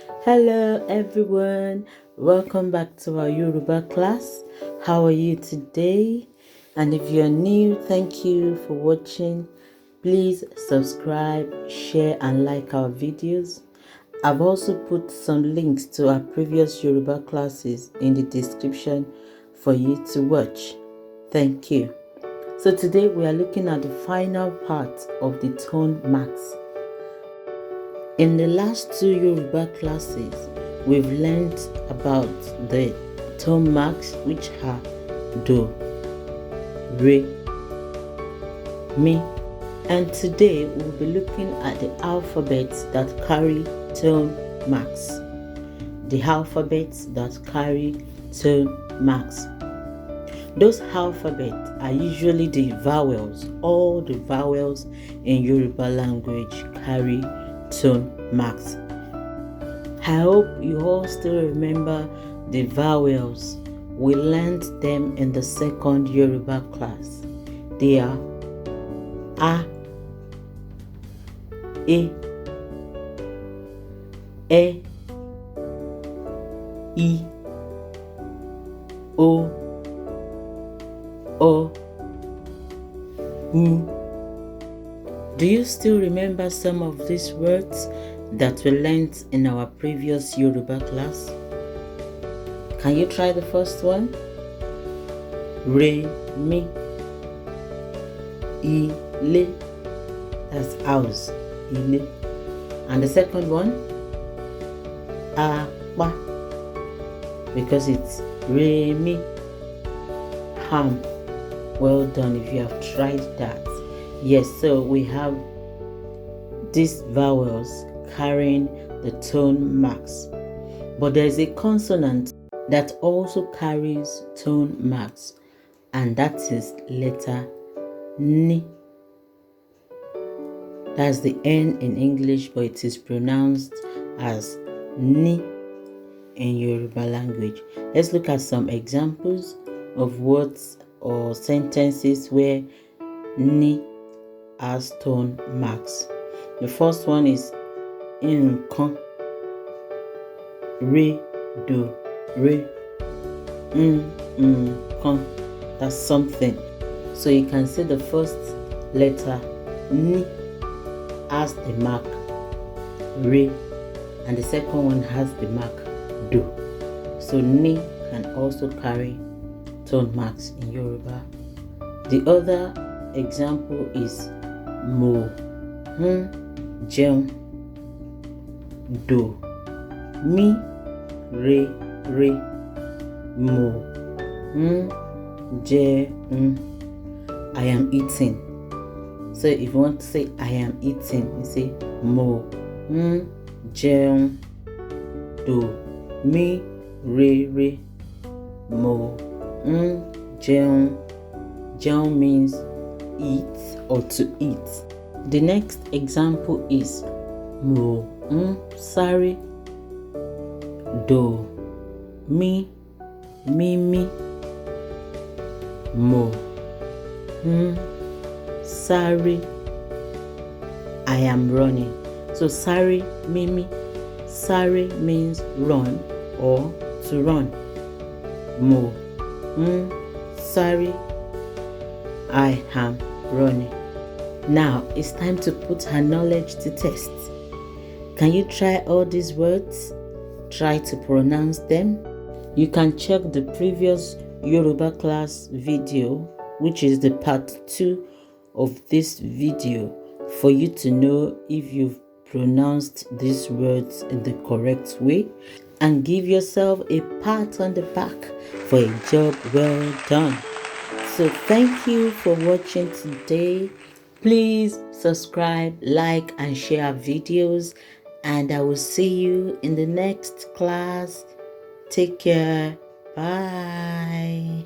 Hello everyone, welcome back to our Yoruba class. How are you today? And if you're new, thank you for watching. Please subscribe, share and like our videos. I've also put some links to our previous Yoruba classes in the description for you to watch. Thank you. So today we are looking at the final part of the tone marks. In the last two Yoruba classes, we've learned about the tone marks, which are do, re, mi, and today we'll be looking at the alphabets that carry tone marks. The alphabets that carry tone marks. Those alphabets are usually the vowels. All the vowels in Yoruba language carry tone marks. I hope you all still remember the vowels. We learned them in the second Yoruba class. They are A, E, I, O, U. Do you still remember some of these words that we learned in our previous Yoruba class? Can you try the first one? Re, mi, ile, that's house, ile. And the second one? Apa, because it's re, mi, ham. Well done if you have tried that. Yes, so we have these vowels carrying the tone marks. But there's a consonant that also carries tone marks, and that is letter Ni. That's the N in English, but it is pronounced as Ni in Yoruba language. Let's look at some examples of words or sentences where Ni has tone marks. The first one is nkan, re, do, re, nkan. That's something. So you can see the first letter Ni has the mark re, and the second one has the mark do. So Ni can also carry tone marks in Yoruba. The other example is mo, jẹun, do, mi, re, mo, jẹun. I am eating. So if you want to say I am eating, you say mo, jẹun, do, mi, re, mo, jẹun. Jẹun means eat or to eat. The next example is mo, sáré, do, mi, mo, sáré, I am running. So sáré, sáré means run or to run. Mo, sáré, I am running. Now it's time to put her knowledge to test. Can you try all these words? Try to pronounce them. You can check the previous Yoruba class video, which is the part 2 of this video, for you to know if you've pronounced these words in the correct way, and give yourself a pat on the back for a job well done. So thank you for watching today. Please subscribe, like and share our videos, and I will see you in the next class. Take care. Bye.